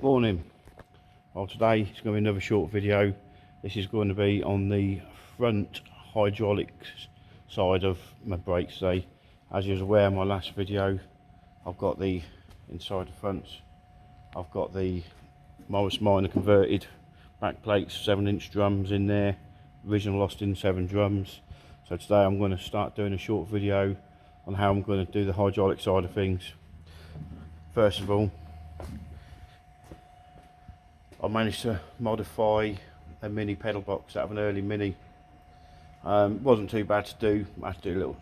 Morning. Well, today it's going to be another short video. This is going to be on the front hydraulics side of my brakes today. As you was aware in my last video, I've got the inside the fronts, I've got the Morris Minor converted back plates, 7-inch drums in there, original Austin 7 drums. So today I'm going to start doing a short video on how I'm going to do the hydraulic side of things. First of all, I managed to modify a mini pedal box out of an early Mini. Wasn't too bad to do. I had to do a little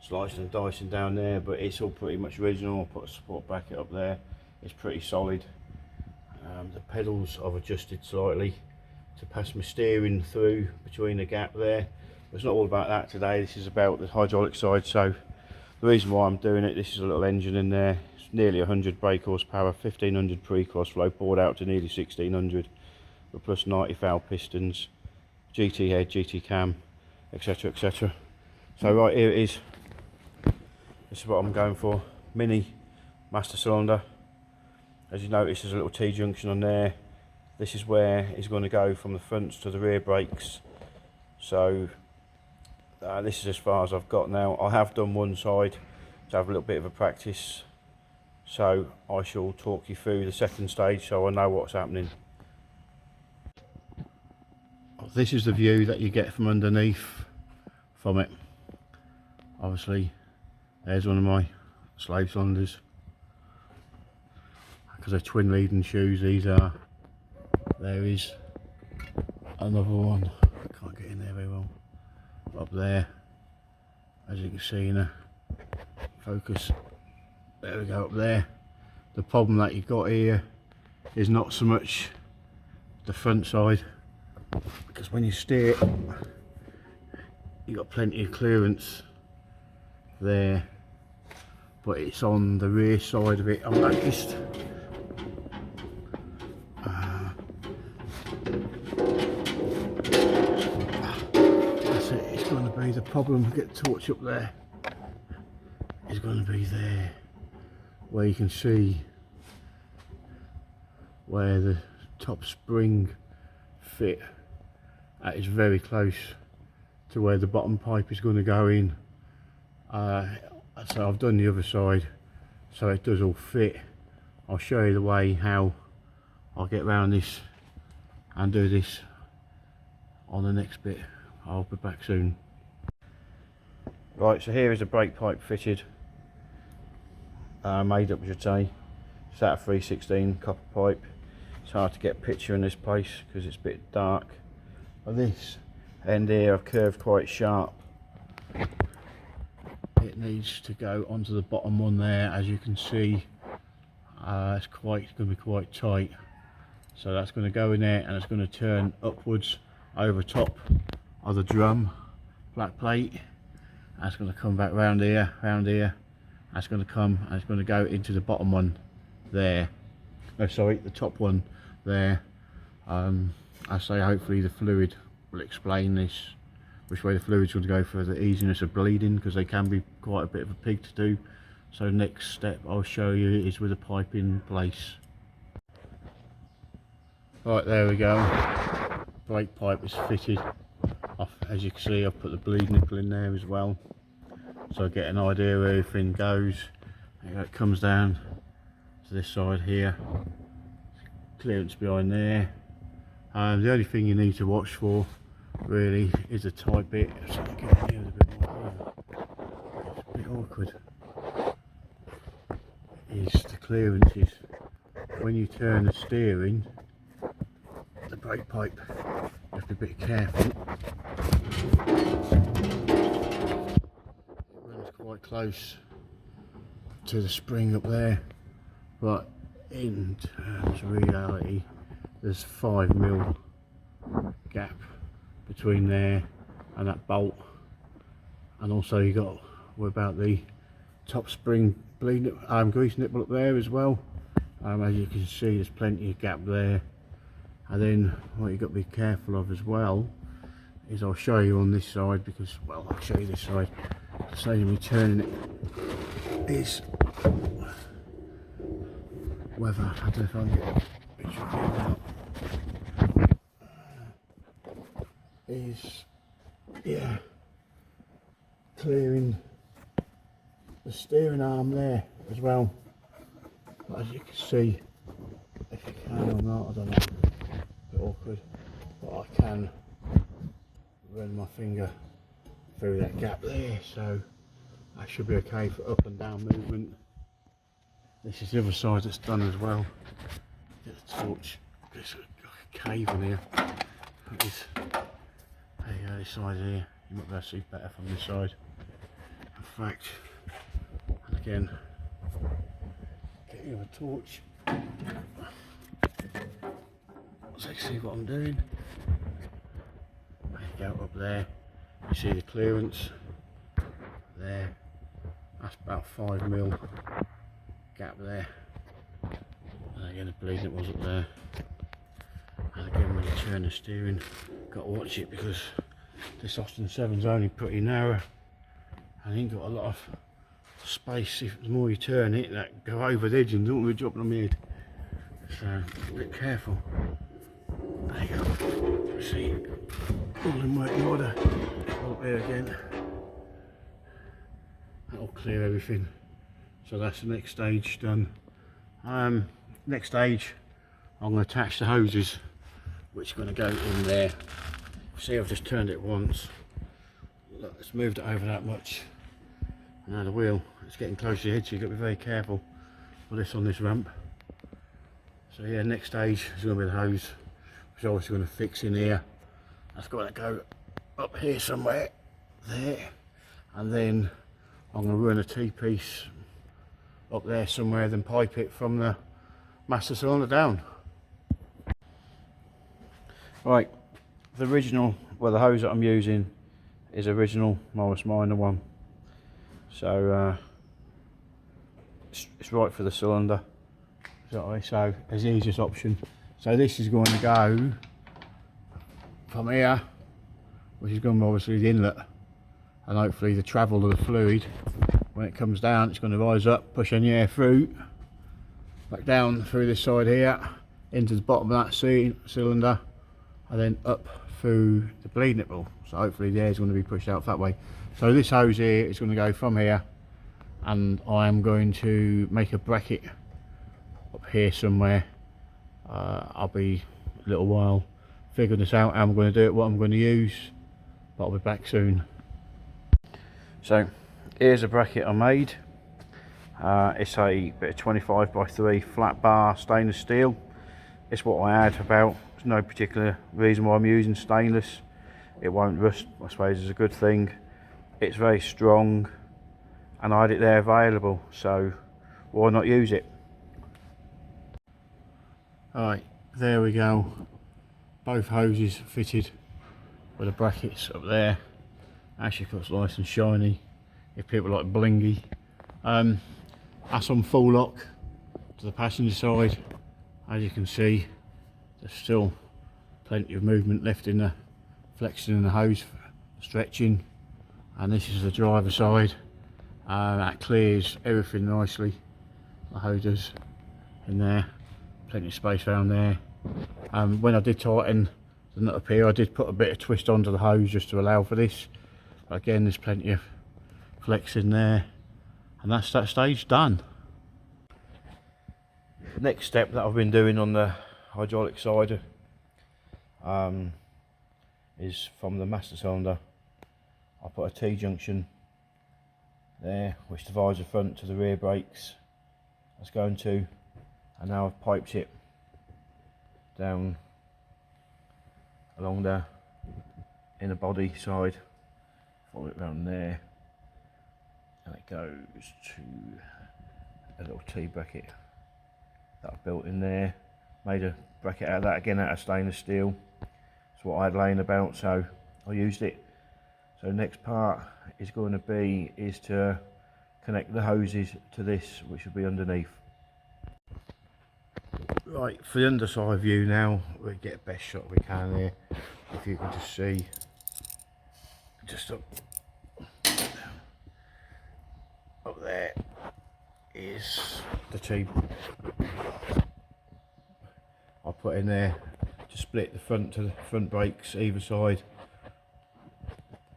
slicing and dicing down there, but it's all pretty much original. I put a support bracket up there. It's pretty solid. The pedals I've adjusted slightly to pass my steering through between the gap there. But it's not all about that today. This is about the hydraulic side. So the reason why I'm doing it, this is a little engine in there. Nearly 100 brake horsepower, 1500 pre-cross flow, poured out to nearly 1600, but plus 90 valve pistons, GT head, GT cam, etc, etc. So right here it is. This is what I'm going for. Mini master cylinder. As you notice, there's a little T-junction on there. This is where it's going to go from the fronts to the rear brakes. So this is as far as I've got now. I have done one side to have a little bit of a practice. So I shall talk you through the second stage so I know what's happening. This is the view that you get from underneath from it. Obviously there's one of my slave cylinders. Because they're twin leading shoes, these are. There is another one. I can't get in there very well. Up there, as you can see in a focus. There we go, up there. The problem that you've got here is not so much the front side, because when you steer you've got plenty of clearance there, but it's on the rear side of it. I've noticed that's it. It's going to be the problem. Get the torch up there. It's going to be there, where you can see where the top spring fit. That is very close to where the bottom pipe is going to go in. So I've done the other side so it does all fit. I'll show you the way how I'll get around this and do this on the next bit. I'll be back soon. Right, so here is a brake pipe fitted. Made up, I should say. It's out of 316 copper pipe. It's hard to get a picture in this place because it's a bit dark. But this end here I've curved quite sharp. It needs to go onto the bottom one there, as you can see. It's going to be quite tight. So that's going to go in there and it's going to turn upwards over top of the drum flat plate. That's going to come back round here, round here. That's going to come and it's going to go into the bottom one there. Oh, sorry, the top one there. I say hopefully the fluid will explain this, which way the fluid's going to go for the easiness of bleeding, because they can be quite a bit of a pig to do. So next step I'll show you is with a pipe in place. Right, there we go. Brake pipe is fitted. As you can see, I've put the bleed nipple in there as well, so I get an idea where everything goes. It comes down to this side here, clearance behind there. The only thing you need to watch for really is a tight bit. So I get here a bit more. It's a bit awkward. Is the clearances when you turn the steering, the brake pipe. You have to be a bit careful. Quite close to the spring up there, but in terms of reality there's 5mm gap between there and that bolt, and also you got what about the top spring bleed grease nipple up there as well. As you can see, there's plenty of gap there. And then what you've got to be careful of as well is, I'll show you on this side, because, well, I'll show you this side. So me turning it is weather. I don't know if I can get a picture of it now. Is, yeah, clearing the steering arm there as well. But as you can see, if you can or not, I don't know, a bit awkward, but I can run my finger through that gap there, so that should be okay for up and down movement. This is the other side that's done as well. Get the torch, there's a cave in here. That is, there you go, this side here, you might be able to see better from this side. In fact, and again, get you a torch. Let's see what I'm doing. There you go, up there. You see the clearance there. That's about 5mm gap there. And again, the bleeding it was up there. And again, when you turn the steering, got to watch it because this Austin 7's only pretty narrow. And you ain't got a lot of space. If the more you turn it, that go over the edge and don't really drop on my head. So a bit careful. There you go. See, all in working order. Up here again. That'll clear everything. So that's the next stage done. Next stage, I'm going to attach the hoses, which are going to go in there. See, I've just turned it once. Look, it's moved it over that much. Now the wheel, it's getting close to the edge, so you've got to be very careful with this on this ramp. So yeah, next stage is going to be the hose, which I'm obviously going to fix in here. That's going to go up here somewhere, there, and then I'm going to run a T-piece up there somewhere, then pipe it from the master cylinder down. Right, the original, well, the hose that I'm using is original Morris Minor one, so it's right for the cylinder. So it's the easiest option. So this is going to go from here, which is going to be obviously the inlet, and hopefully the travel of the fluid. When it comes down, it's going to rise up, push any air through, back down through this side here, into the bottom of that cylinder, and then up through the bleed nipple. So hopefully the air is going to be pushed out that way. So this hose here is going to go from here, and I am going to make a bracket up here somewhere. I'll be a little while figuring this out, how I'm going to do it, what I'm going to use, but I'll be back soon. So here's a bracket I made. It's a bit of 25x3 flat bar stainless steel. It's what I had about. There's no particular reason why I'm using stainless. It won't rust, I suppose is a good thing. It's very strong and I had it there available, so why not use it? Alright, there we go. Both hoses fitted with the brackets up there. Actually looks nice and shiny if people like blingy. That's on full lock to the passenger side. As you can see, there's still plenty of movement left in the flexing in the hose, stretching. And this is the driver side. That clears everything nicely. The hoses in there, plenty of space around there. When I did tighten the nut up here, I did put a bit of twist onto the hose just to allow for this. But again, there's plenty of flex in there, and that's that stage done. Next step that I've been doing on the hydraulic side is from the master cylinder. I put a T-junction there which divides the front to the rear brakes. That's going to, and now I've piped it down along the inner body side, follow it around there, and it goes to a little T bracket that I've built in there. Made a bracket out of that, again out of stainless steel. It's what I had laying about, so I used it. So the next part is going to be to connect the hoses to this, which will be underneath. Right, for the underside view now, we'll get the best shot we can here. If you can just see, just up there is the T I put in there to split the front brakes either side,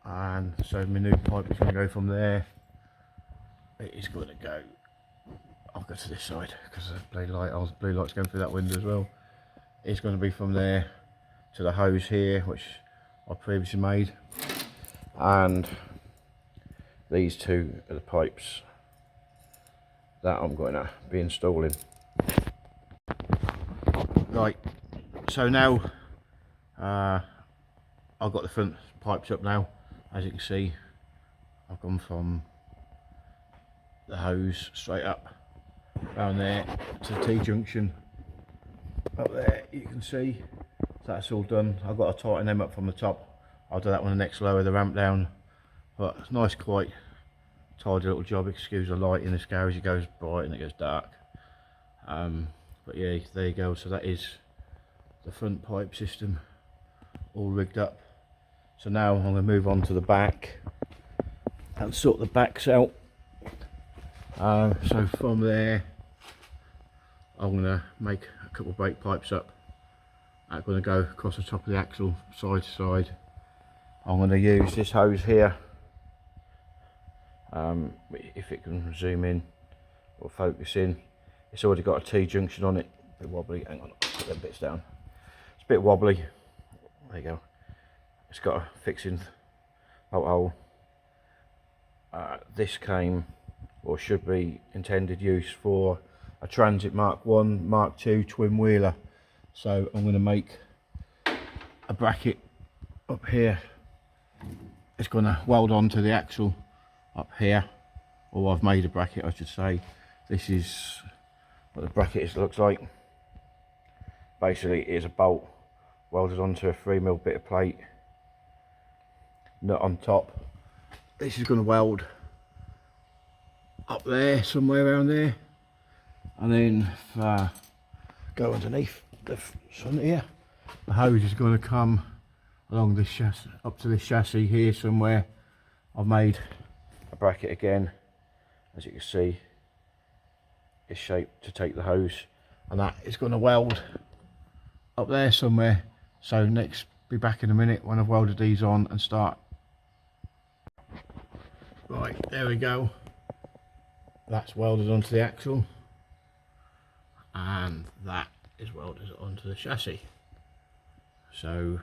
and so my new pipe is going to go from there. It is going to go, I'll go to this side because the blue light's going through that window as well. It's going to be from there to the hose here, which I previously made, and these two are the pipes that I'm going to be installing. Right, so now I've got the front pipes up now. As you can see, I've gone from the hose straight up down there to the T-junction up there, you can see. So that's all done. I've got to tighten them up from the top. I'll do that when the next lower the ramp down, but it's nice, quite tidy little job. Excuse the light in this garage, it goes bright and it goes dark. But yeah, there you go. So that is the front pipe system all rigged up. So now I'm going to move on to the back and sort the backs out. So from there I'm going to make a couple of brake pipes up. I'm going to go across the top of the axle side to side. I'm going to use this hose here, if it can zoom in or focus in. It's already got a T-junction on it, a bit wobbly. Hang on, I'll put them bits down. It's a bit wobbly. There you go. It's got a fixing bolt hole. This came, or should be intended use for a Transit Mark 1, Mark 2 twin wheeler. So I'm going to make a bracket up here. It's going to weld onto the axle up here, or I've made a bracket I should say. This is what the bracket looks like. Basically it is a bolt welded onto a 3mm bit of plate, nut on top. This is going to weld up there, somewhere around there, and then go underneath the front here. The hose is going to come along this chassis, up to this chassis here somewhere. I've made a bracket again, as you can see, it's shaped to take the hose, and that is going to weld up there somewhere. So next, be back in a minute when I've welded these on and start. Right, there we go. That's welded onto the axle, and that is welded onto the chassis. So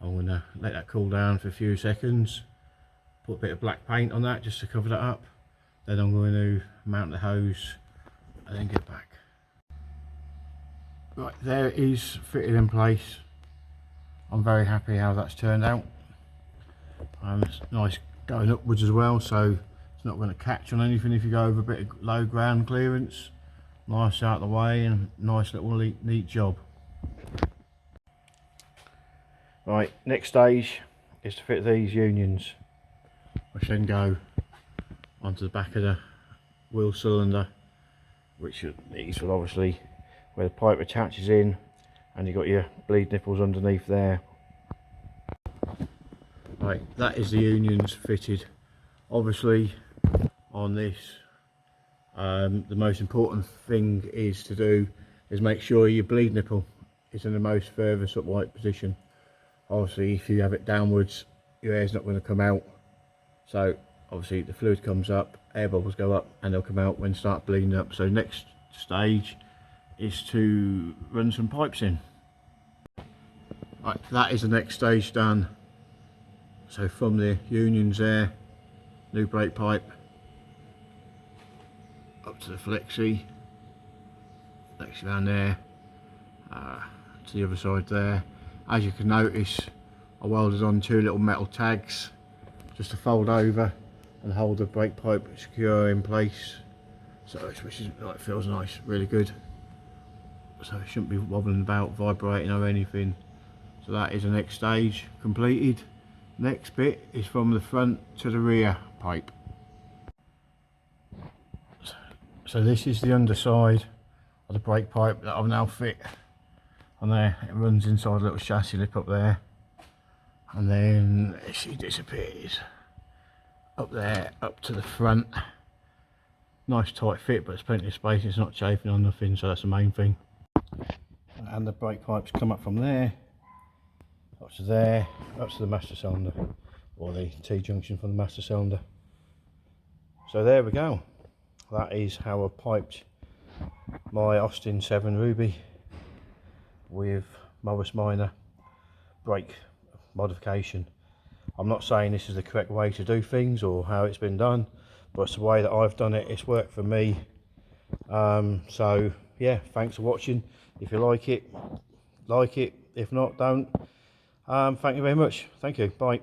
I'm going to let that cool down for a few seconds, put a bit of black paint on that just to cover that up. Then I'm going to mount the hose and then get back. Right, there it is, fitted in place. I'm very happy how that's turned out. It's nice going upwards as well, so it's not going to catch on anything if you go over a bit of low ground clearance. Nice out of the way, and a nice little neat job. Right, next stage is to fit these unions, which then go onto the back of the wheel cylinder, which these will obviously, where the pipe attaches in, and you've got your bleed nipples underneath there. Right, that is the unions fitted. Obviously on this, the most important thing is to do is make sure your bleed nipple is in the most furthest upright position. Obviously if you have it downwards, your air's not going to come out, so obviously the fluid comes up, air bubbles go up, and they'll come out when you start bleeding up. So next stage is to run some pipes in. Right, that is the next stage done. So from the unions there, new brake pipe up to the flexi around there, to the other side there. As you can notice, I welded on two little metal tags just to fold over and hold the brake pipe secure in place. So which is, like, feels nice, really good. So it shouldn't be wobbling about, vibrating or anything. So that is the next stage completed. Next bit is from the front to the rear pipe. So this is the underside of the brake pipe that I've now fit on there. It runs inside a little chassis lip up there, and then she disappears up there, up to the front. Nice tight fit, but there's plenty of space, it's not chafing on nothing, so that's the main thing. and the brake pipes come up from there, up to there, up to the master cylinder, or the T-junction from the master cylinder. So there we go. That is how I piped my Austin 7 Ruby with Morris Minor brake modification. I'm not saying this is the correct way to do things or how it's been done, but it's the way that I've done it. It's worked for me. So yeah, thanks for watching. If you like it, like it. If not, don't. Thank you very much. Thank you. Bye.